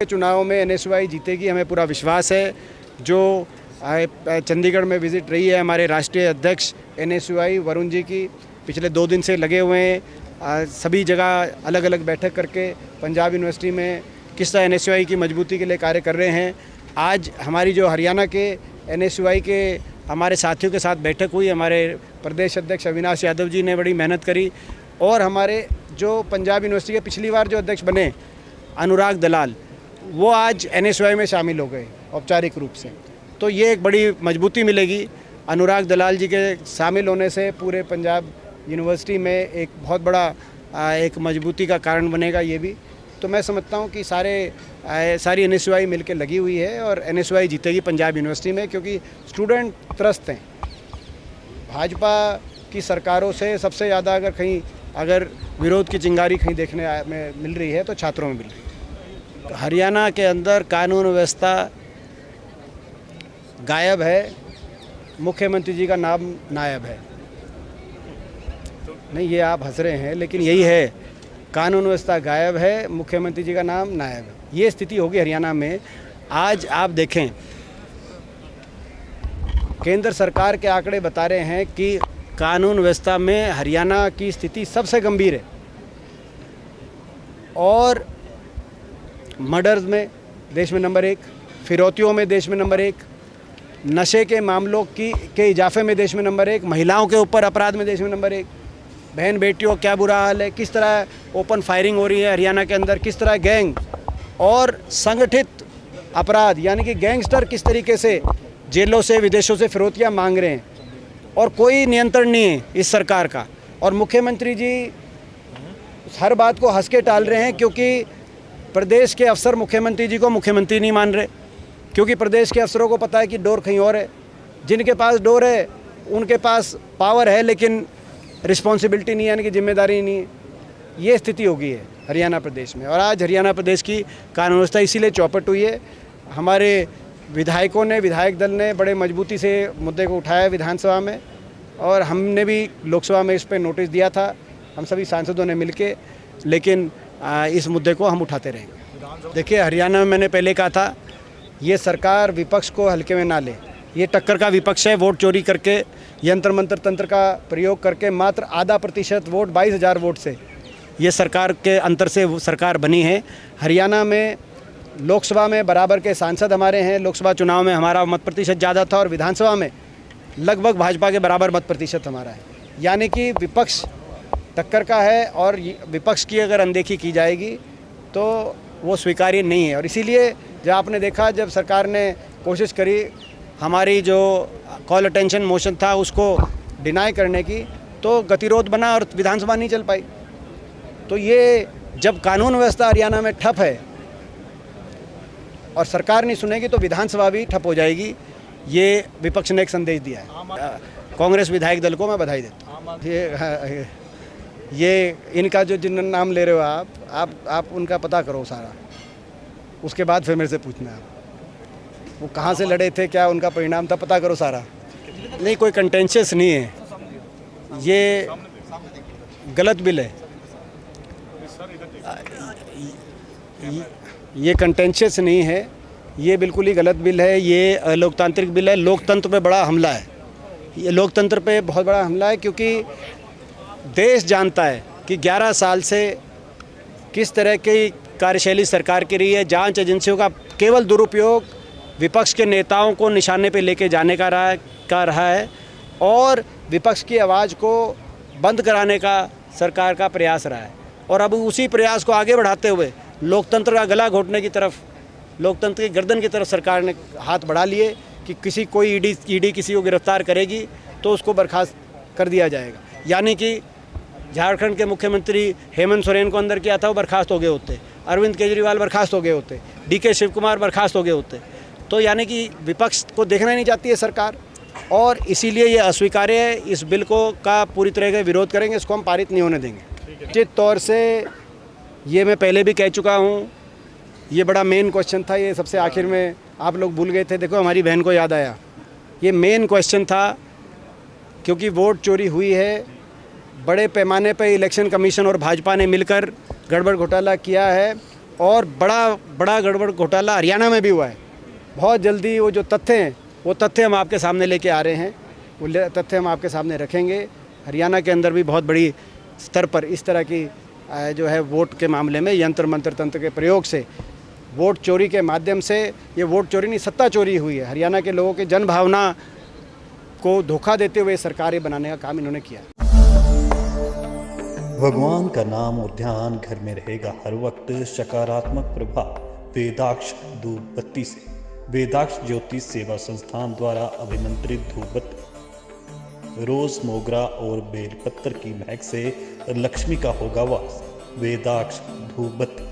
चुनाव में एनएसयूआई जीतेगी, हमें पूरा विश्वास है। जो चंडीगढ़ में विजिट रही है हमारे राष्ट्रीय अध्यक्ष एनएसयूआई वरुण जी की, पिछले 2 दिन से लगे हुए हैं, सभी जगह अलग अलग बैठक करके पंजाब यूनिवर्सिटी में किस तरह एनएसयूआई की मजबूती के लिए कार्य कर रहे हैं। आज हमारी जो हरियाणा के एनएसयूआई के हमारे साथियों के साथ बैठक हुई, हमारे प्रदेश अध्यक्ष अविनाश यादव जी ने बड़ी मेहनत करी, और हमारे जो पंजाब यूनिवर्सिटी के पिछली बार जो अध्यक्ष बने अनुराग दलाल, वो आज एनएसयूआई में शामिल हो गए औपचारिक रूप से। तो ये एक बड़ी मजबूती मिलेगी अनुराग दलाल जी के शामिल होने से, पूरे पंजाब यूनिवर्सिटी में एक बहुत बड़ा एक मजबूती का कारण बनेगा ये भी। तो मैं समझता हूँ कि सारी एनएसयूआई मिलकर लगी हुई है और एनएसयूआई जीतेगी पंजाब यूनिवर्सिटी में, क्योंकि स्टूडेंट त्रस्त हैं। भाजपा की सरकारों से सबसे ज़्यादा अगर विरोध की चिंगारी कहीं देखने में मिल रही है तो छात्रों में मिल रही है। तो हरियाणा के अंदर कानून व्यवस्था गायब है, मुख्यमंत्री जी का नाम नायब है। नहीं, ये आप हंस रहे हैं, लेकिन यही है, कानून व्यवस्था गायब है, मुख्यमंत्री जी का नाम नायब है। ये स्थिति होगी हरियाणा में। आज आप देखें, केंद्र सरकार के आंकड़े बता रहे हैं कि कानून व्यवस्था में हरियाणा की स्थिति सबसे गंभीर है, और मर्डर्स में देश में नंबर 1, फिरौतियों में देश में नंबर 1, नशे के मामलों के इजाफे में देश में नंबर 1, महिलाओं के ऊपर अपराध में देश में नंबर 1, बहन बेटियों क्या बुरा हाल है, किस तरह ओपन फायरिंग हो रही है हरियाणा के अंदर, किस तरह गैंग और संगठित अपराध यानी कि गैंगस्टर किस तरीके से जेलों से विदेशों से फिरौतियाँ मांग रहे हैं, और कोई नियंत्रण नहीं है इस सरकार का। और मुख्यमंत्री जी हर बात को हंस के टाल रहे हैं, क्योंकि प्रदेश के अफसर मुख्यमंत्री जी को मुख्यमंत्री नहीं मान रहे, क्योंकि प्रदेश के अफसरों को पता है कि डोर कहीं और है। जिनके पास डोर है उनके पास पावर है, लेकिन रिस्पॉन्सिबिलिटी नहीं है, यानी कि जिम्मेदारी नहीं है। ये स्थिति हो गई है हरियाणा प्रदेश में, और आज हरियाणा प्रदेश की कानून व्यवस्था इसीलिए चौपट हुई है। हमारे विधायकों ने, विधायक दल ने बड़े मजबूती से मुद्दे को उठाया विधानसभा में, और हमने भी लोकसभा में इस पर नोटिस दिया था, हम सभी सांसदों ने मिलके, लेकिन इस मुद्दे को हम उठाते रहेंगे। देखिए, हरियाणा में मैंने पहले कहा था, ये सरकार विपक्ष को हल्के में ना ले। ये टक्कर का विपक्ष है, वोट चोरी करके, यंत्र मंत्र तंत्र का प्रयोग करके मात्र 0.5% वोट, 22,000 वोट से ये सरकार के अंतर से सरकार बनी है। हरियाणा में लोकसभा में बराबर के सांसद हमारे हैं, लोकसभा चुनाव में हमारा मत प्रतिशत ज़्यादा था, और विधानसभा में लगभग भाजपा के बराबर मत प्रतिशत हमारा है। यानी कि विपक्ष टक्कर का है, और विपक्ष की अगर अनदेखी की जाएगी तो वो स्वीकार्य नहीं है। और इसीलिए जब आपने देखा, जब सरकार ने कोशिश करी हमारी जो कॉल अटेंशन मोशन था उसको डिनाई करने की, तो गतिरोध बना और विधानसभा नहीं चल पाई। तो ये जब कानून व्यवस्था हरियाणा में ठप है और सरकार नहीं सुनेगी तो विधानसभा भी ठप हो जाएगी। ये विपक्ष ने एक संदेश दिया है। कांग्रेस विधायक दल को मैं बधाई देता हूँ। ये इनका जो जिन नाम ले रहे हो आप उनका पता करो सारा, उसके बाद फिर मेरे से पूछना आप वो कहाँ से लड़े थे, क्या उनका परिणाम था, पता करो सारा। नहीं, कोई कंटेंशियस नहीं है, ये गलत बिल है, ये कंटेंशियस नहीं है, ये बिल्कुल ही गलत बिल है। ये लोकतांत्रिक बिल है, लोकतंत्र पे बड़ा हमला है। ये लोकतंत्र पे बहुत बड़ा हमला है, क्योंकि देश जानता है कि 11 साल से किस तरह की कार्यशैली सरकार की रही है। जांच एजेंसियों का केवल दुरुपयोग विपक्ष के नेताओं को निशाने पे लेके जाने का रहा है, और विपक्ष की आवाज़ को बंद कराने का सरकार का प्रयास रहा है। और अब उसी प्रयास को आगे बढ़ाते हुए लोकतंत्र का गला घोटने की तरफ, लोकतंत्र की गर्दन की तरफ सरकार ने हाथ बढ़ा लिए कि कोई ईडी किसी को गिरफ्तार करेगी तो उसको बर्खास्त कर दिया जाएगा। यानी कि झारखंड के मुख्यमंत्री हेमंत सोरेन को अंदर किया था, वो बर्खास्त हो गए होते, अरविंद केजरीवाल बर्खास्त हो गए होते, डीके शिव कुमार बर्खास्त हो गए होते। तो यानी कि विपक्ष को देखना ही नहीं चाहती है सरकार, और इसीलिए ये अस्वीकार्य है। इस बिल को का पूरी तरह से विरोध करेंगे, इसको हम पारित नहीं होने देंगे। निश्चित तौर से ये मैं पहले भी कह चुका हूँ, ये बड़ा मेन क्वेश्चन था, ये सबसे आखिर में आप लोग भूल गए थे। देखो, हमारी बहन को याद आया, ये मेन क्वेश्चन था, क्योंकि वोट चोरी हुई है, बड़े पैमाने पर इलेक्शन कमीशन और भाजपा ने मिलकर गड़बड़ घोटाला किया है, और बड़ा बड़ा गड़बड़ घोटाला हरियाणा में भी हुआ है। बहुत जल्दी वो जो तथ्य हैं वो तथ्य हम आपके सामने लेके आ रहे हैं, वो तथ्य हम आपके सामने रखेंगे। हरियाणा के अंदर भी बहुत बड़ी स्तर पर इस तरह की जो है वोट के मामले में यंत्र मंत्र तंत्र के प्रयोग से, वोट चोरी के माध्यम से, ये वोट चोरी नहीं सत्ता चोरी हुई है। हरियाणा के लोगों की जन भावना को धोखा देते हुए सरकार बनाने का काम इन्होंने किया। भगवान का नाम और ध्यान घर में रहेगा हर वक्त। सकारात्मक प्रभाव वेदाक्ष धूप बत्ती से। वेदाक्ष ज्योतिष सेवा संस्थान द्वारा अभिमंत्रित धूप बत्ती रोज, मोगरा और बेलपत्र की महक से लक्ष्मी का होगा वास। वेदाक्ष धूप बत्ती।